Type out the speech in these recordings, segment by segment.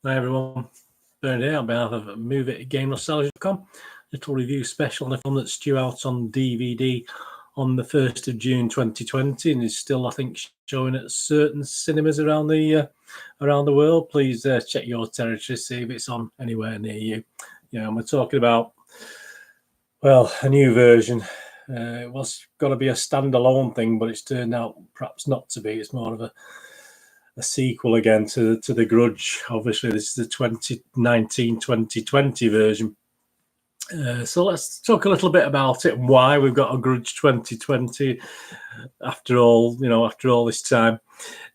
Hi everyone, Bernard here on behalf of MovieGameNostalgia.com. Little review special on a film that's due out on DVD on the 1st of June 2020 and is still, I think, showing at certain cinemas around the world. Please check your territory, see if it's on anywhere near you. And we're talking about, well, a new version. It was going to be a standalone thing, but it's turned out perhaps not to be. It's more of a sequel again to the Grudge. Obviously, this is the 2019-2020 version. So let's talk a little bit about it and why we've got a Grudge 2020 after all this time.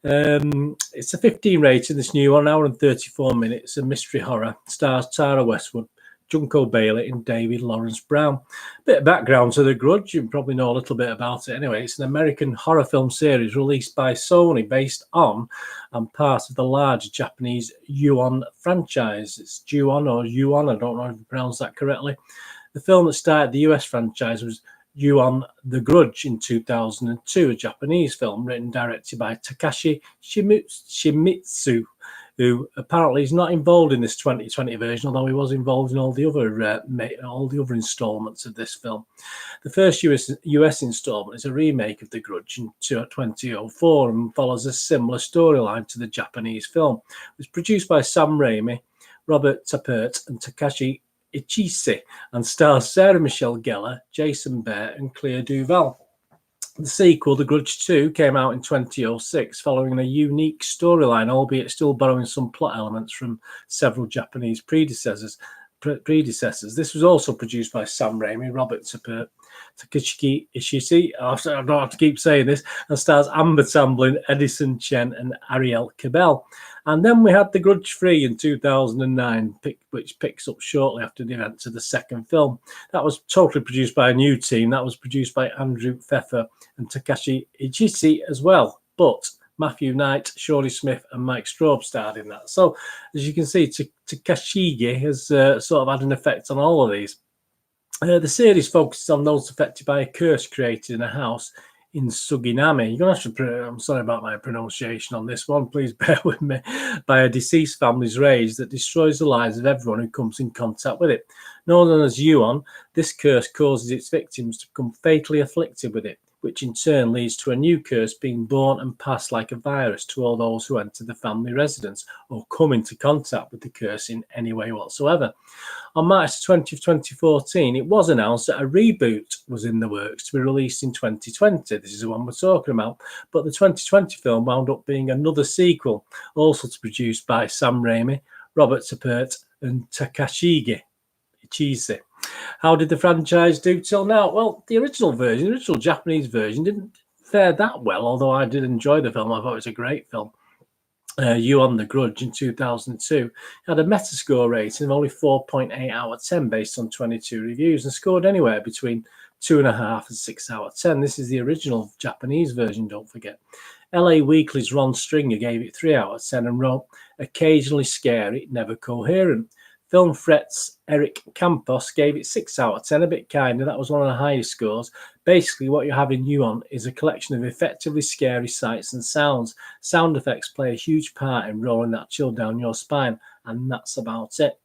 It's a 15 rating, this new 1 hour and 34 minutes, a mystery horror. Stars Tara Westwood, Junko Bailey and David Lawrence Brown. Bit of background to The Grudge, you probably know a little bit about it anyway. It's an American horror film series released by Sony based on and part of the large Japanese Ju-On franchise. It's Ju-On or Ju-On, I don't know if you pronounce that correctly. The film that started the US franchise was Ju-On The Grudge in 2002, a Japanese film written and directed by Takashi Shimizu, who apparently is not involved in this 2020 version, although he was involved in all the other installments of this film. The first US installment is a remake of The Grudge in 2004 and follows a similar storyline to the Japanese film. It was produced by Sam Raimi, Robert Tappert and Takashi Ichise and stars Sarah Michelle Gellar, Jason Behr and Claire Duval. The sequel, The Grudge 2, came out in 2006 following a unique storyline, albeit still borrowing some plot elements from several Japanese predecessors. This was also produced by Sam Raimi, Robert Tappert, Takashi Ishii, I don't have to keep saying this, and stars Amber Tamblyn, Edison Chen and Ariel Cabell. And then we had The Grudge 3 in 2009, which picks up shortly after the events of the second film. That was totally produced by a new team. That was produced by Andrew Pfeffer and Takashi Ichise as well. But Matthew Knight, Shirley Smith and Mike Straub starred in that. So, as you can see, Takashi has sort of had an effect on all of these. The series focuses on those affected by a curse created in a house in Suginami. You're going to have to, I'm sorry about my pronunciation on this one, please bear with me, by a deceased family's rage that destroys the lives of everyone who comes in contact with it. Known as Ju-On, this curse causes its victims to become fatally afflicted with it, which in turn leads to a new curse being born and passed like a virus to all those who enter the family residence or come into contact with the curse in any way whatsoever. On March 20th, 2014, it was announced that a reboot was in the works to be released in 2020. This is the one we're talking about. But the 2020 film wound up being another sequel, also produced by Sam Raimi, Robert Tappert and Takashi Ichise. How did the franchise do till now? Well, the original Japanese version, didn't fare that well, although I did enjoy the film. I thought it was a great film. Ju-On The Grudge in 2002 had a Metascore rating of only 4.8 out of 10 based on 22 reviews and scored anywhere between 2.5 and 6 out of 10. This is the original Japanese version, don't forget. LA Weekly's Ron Stringer gave it 3 out of 10 and wrote, occasionally scary, never coherent. Film Threat's Eric Campos gave it 6 out of 10, a bit kinder. That was one of the highest scores. Basically, what you have in Ju-On is a collection of effectively scary sights and sounds. Sound effects play a huge part in rolling that chill down your spine, and that's about it.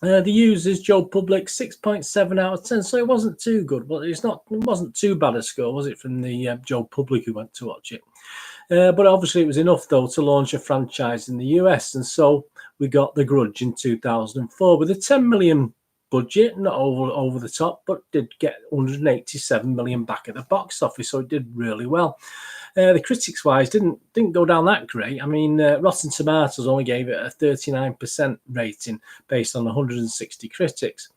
The users, Joe Public, 6.7 out of 10, so it wasn't too good, but it wasn't too bad a score, was it, from the Joe Public who went to watch it? But obviously it was enough, though, to launch a franchise in the US, and so we got The Grudge in 2004 with a 10 million budget, not over the top, but did get 187 million back at the box office, so it did really well. The critics-wise didn't go down that great. I mean, Rotten Tomatoes only gave it a 39% rating based on 160 critics,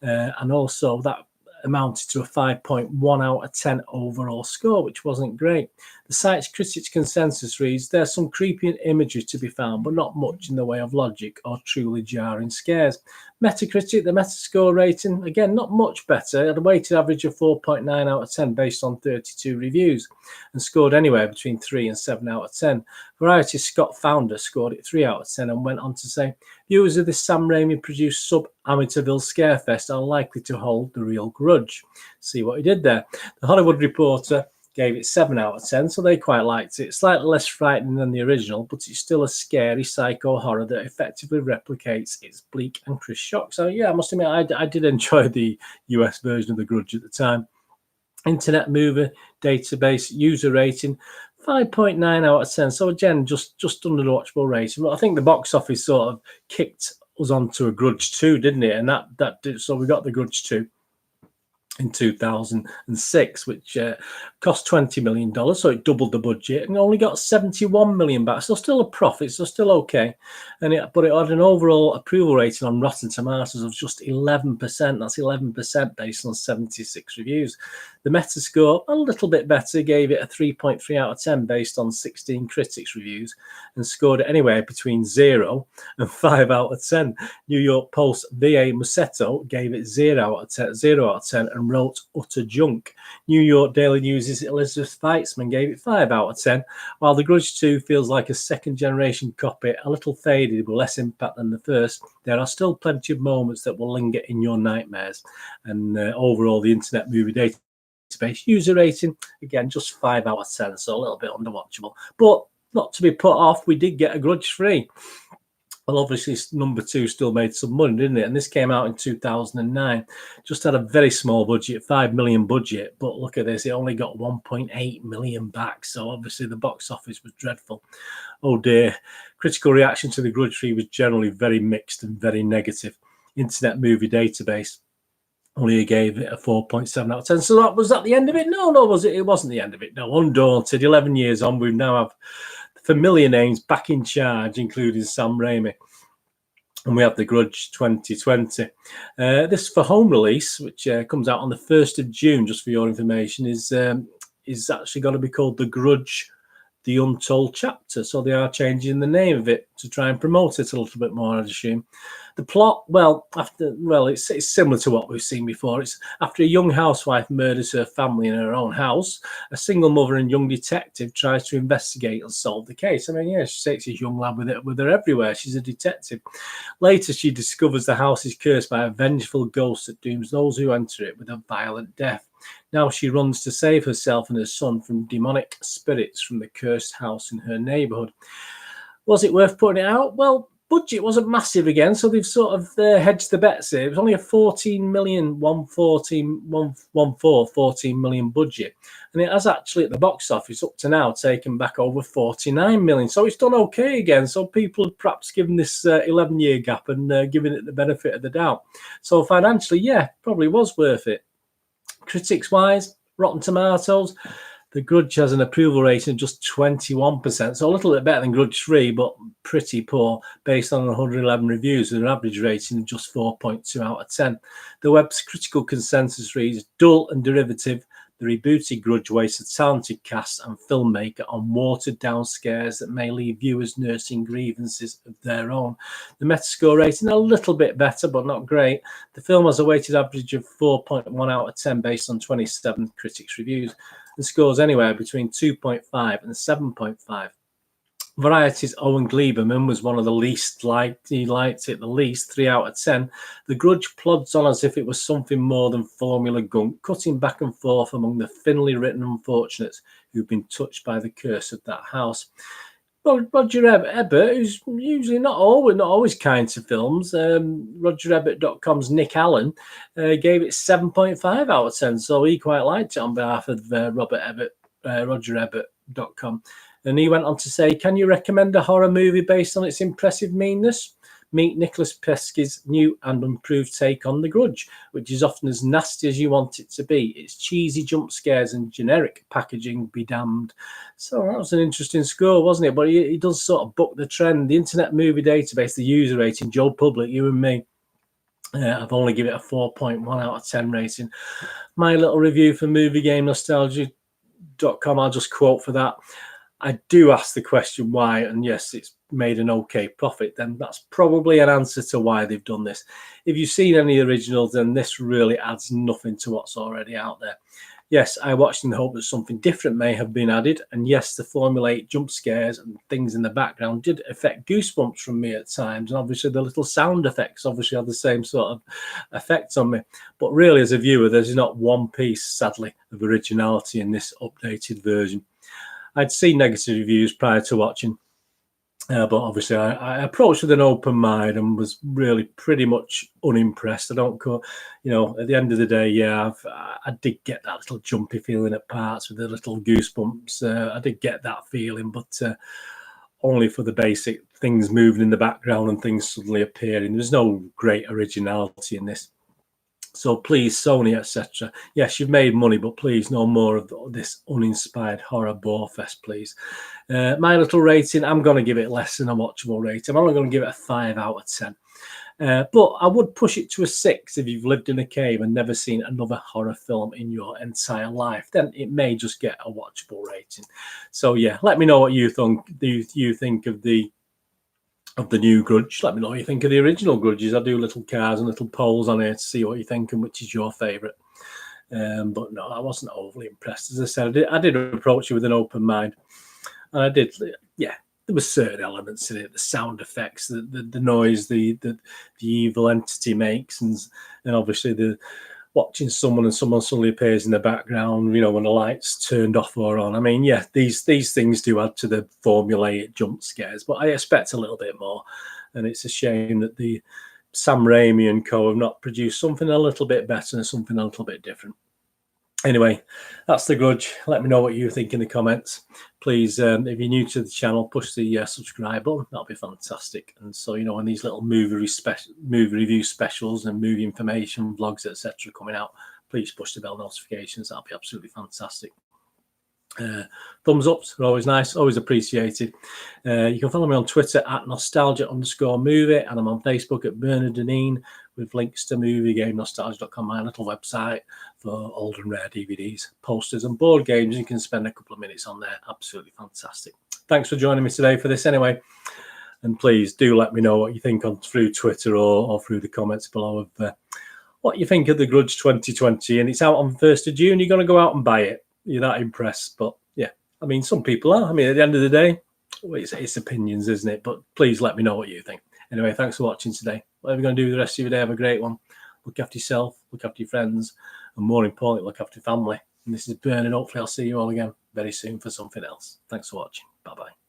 and also that amounted to a 5.1 out of 10 overall score, which wasn't great. The site's critics consensus reads, there's some creepy imagery to be found, but not much in the way of logic or truly jarring scares. Metacritic, the Metascore rating, again, not much better, at a weighted average of 4.9 out of 10 based on 32 reviews, and scored anywhere between 3 and 7 out of 10. Variety's Scott Founder scored it 3 out of 10 and went on to say, viewers of this Sam Raimi-produced sub-Amityville Scarefest are likely to hold the real Grudge. See what he did there. The Hollywood Reporter gave it 7 out of 10, so they quite liked it. Slightly less frightening than the original, but it's still a scary psycho horror that effectively replicates its bleak and crisp shock. So yeah, I must admit, I did enjoy the US version of The Grudge at the time. Internet Movie Database user rating 5.9 out of 10. So again, just under the watchable rating. But I think the box office sort of kicked us onto a Grudge 2, didn't it? And that did, so we got the Grudge 2 in 2006, which cost $20 million, so it doubled the budget and only got 71 million back. So still a profit, so still okay. But it had an overall approval rating on Rotten Tomatoes of just 11%. That's 11% based on 76 reviews. The Metascore, a little bit better, gave it a 3.3 out of 10 based on 16 critics reviews and scored it anywhere between 0 and 5 out of 10. New York Post V.A. Musetto gave it 0 out of 10 and wrote utter junk. New York Daily News' Elizabeth Weitzman gave it 5 out of 10, while The Grudge 2 feels like a second-generation copy, a little faded with less impact than the first. There are still plenty of moments that will linger in your nightmares. And overall, the Internet Movie Database user rating, again, just 5 out of 10, so a little bit underwatchable. But not to be put off, we did get a Grudge 3. Well, obviously, number 2 still made some money, didn't it? And this came out in 2009. Just had a very small budget, 5 million budget. But look at this, it only got 1.8 million back. So obviously, the box office was dreadful. Oh dear. Critical reaction to The Grudge 3 was generally very mixed and very negative. Internet Movie Database only gave it a 4.7 out of 10. So was that the end of it? No, was it? It wasn't the end of it. No, undaunted. 11 years on, we now have familiar names back in charge, including Sam Raimi. And we have The Grudge 2020. This for home release, which comes out on the 1st of June, just for your information, is actually going to be called The Grudge, The Untold Chapter. So they are changing the name of it to try and promote it a little bit more, I'd assume. The plot, it's similar to what we've seen before. It's after a young housewife murders her family in her own house, a single mother and young detective tries to investigate and solve the case. I mean, yeah, she takes this young lad with her everywhere. She's a detective. Later, she discovers the house is cursed by a vengeful ghost that dooms those who enter it with a violent death. Now she runs to save herself and her son from demonic spirits from the cursed house in her neighborhood. Was it worth putting it out? Well, budget wasn't massive again, so they've sort of hedged the bets here. It was only a 14 million budget. And it has actually at the box office up to now taken back over 49 million. So it's done okay again. So people have perhaps given this 11-year gap and given it the benefit of the doubt. So financially, yeah, probably was worth it. Critics-wise, Rotten Tomatoes, The Grudge has an approval rating of just 21%, so a little bit better than Grudge 3, but pretty poor, based on 111 reviews with an average rating of just 4.2 out of 10. The web's critical consensus reads, dull and derivative, the rebooted Grudge wastes a talented cast and filmmaker on watered-down scares that may leave viewers nursing grievances of their own. The Metascore rating, a little bit better, but not great. The film has a weighted average of 4.1 out of 10 based on 27 critics' reviews and scores anywhere between 2.5 and 7.5. Variety's Owen Gleiberman was one of the least liked. He liked it the least, 3 out of 10. The Grudge plods on as if it was something more than formula gunk, cutting back and forth among the thinly written unfortunates who've been touched by the curse of that house. Well, Roger Ebert, who's usually not always kind to films, RogerEbert.com's Nick Allen gave it 7.5 out of 10, so he quite liked it on behalf of RogerEbert.com. And he went on to say, can you recommend a horror movie based on its impressive meanness? Meet Nicholas Pesky's new and improved take on The Grudge, which is often as nasty as you want it to be. It's cheesy jump scares and generic packaging be damned. So that was an interesting score, wasn't it? But he does sort of buck the trend. The Internet Movie Database, the user rating, Joe Public, you and me, I've only given it a 4.1 out of 10 rating. My little review for MovieGameNostalgia.com, I'll just quote for that. I do ask the question why, and yes, it's made an okay profit, then that's probably an answer to why they've done this. If you've seen any originals, then this really adds nothing to what's already out there. Yes, I watched in the hope that something different may have been added, and yes, the formulaic jump scares and things in the background did affect goosebumps from me at times, and obviously the little sound effects obviously had the same sort of effect on me. But really, as a viewer, there's not one piece, sadly, of originality in this updated version. I'd seen negative reviews prior to watching, but obviously I approached with an open mind and was really pretty much unimpressed. I don't go, at the end of the day, yeah, I did get that little jumpy feeling at parts with the little goosebumps. I did get that feeling, but only for the basic things moving in the background and things suddenly appearing. There's no great originality in this. So please, Sony, etc. Yes, you've made money, but please, no more of this uninspired horror bore fest, please. My little rating, I'm going to give it less than a watchable rating. I'm only going to give it a 5 out of 10. But I would push it to a 6 if you've lived in a cave and never seen another horror film in your entire life. Then it may just get a watchable rating. So yeah, let me know what you think of the new Grudge. Let me know what you think of the original Grudges. I do little cards and little polls on here to see what you think and which is your favourite. But no, I wasn't overly impressed. As I said, I did approach it with an open mind. And I did, yeah, there were certain elements in it, the sound effects, the noise, the evil entity makes, and obviously the watching someone and someone suddenly appears in the background, when the lights turned off or on. I mean, yeah, these things do add to the formulaic jump scares, but I expect a little bit more. And it's a shame that the Sam Raimi and co have not produced something a little bit better and something a little bit different. Anyway, that's The Grudge. Let me know what you think in the comments. Please, if you're new to the channel, push the subscribe button. That'll be fantastic. And so, when these little movie review specials and movie information, vlogs, etc. coming out, please push the bell notifications. That'll be absolutely fantastic. Thumbs ups are always nice, always appreciated. You can follow me on Twitter at nostalgia_movie, and I'm on Facebook at Bernard with links to movieGameNostalgia.com, my little website for old and rare DVDs, posters, and board games. You can spend a couple of minutes on there. Absolutely fantastic. Thanks for joining me today for this anyway. And please do let me know what you think through Twitter or through the comments below of what you think of The Grudge 2020. And it's out on 1st of June. You're going to go out and buy it. You're that impressed. But yeah, I mean, some people are. I mean, at the end of the day, it's opinions, isn't it? But please let me know what you think. Anyway, thanks for watching today. Whatever you're going to do the rest of your day, have a great one. Look after yourself, look after your friends, and more importantly, look after your family. And this is Bernard. Hopefully I'll see you all again very soon for something else. Thanks for watching. Bye-bye.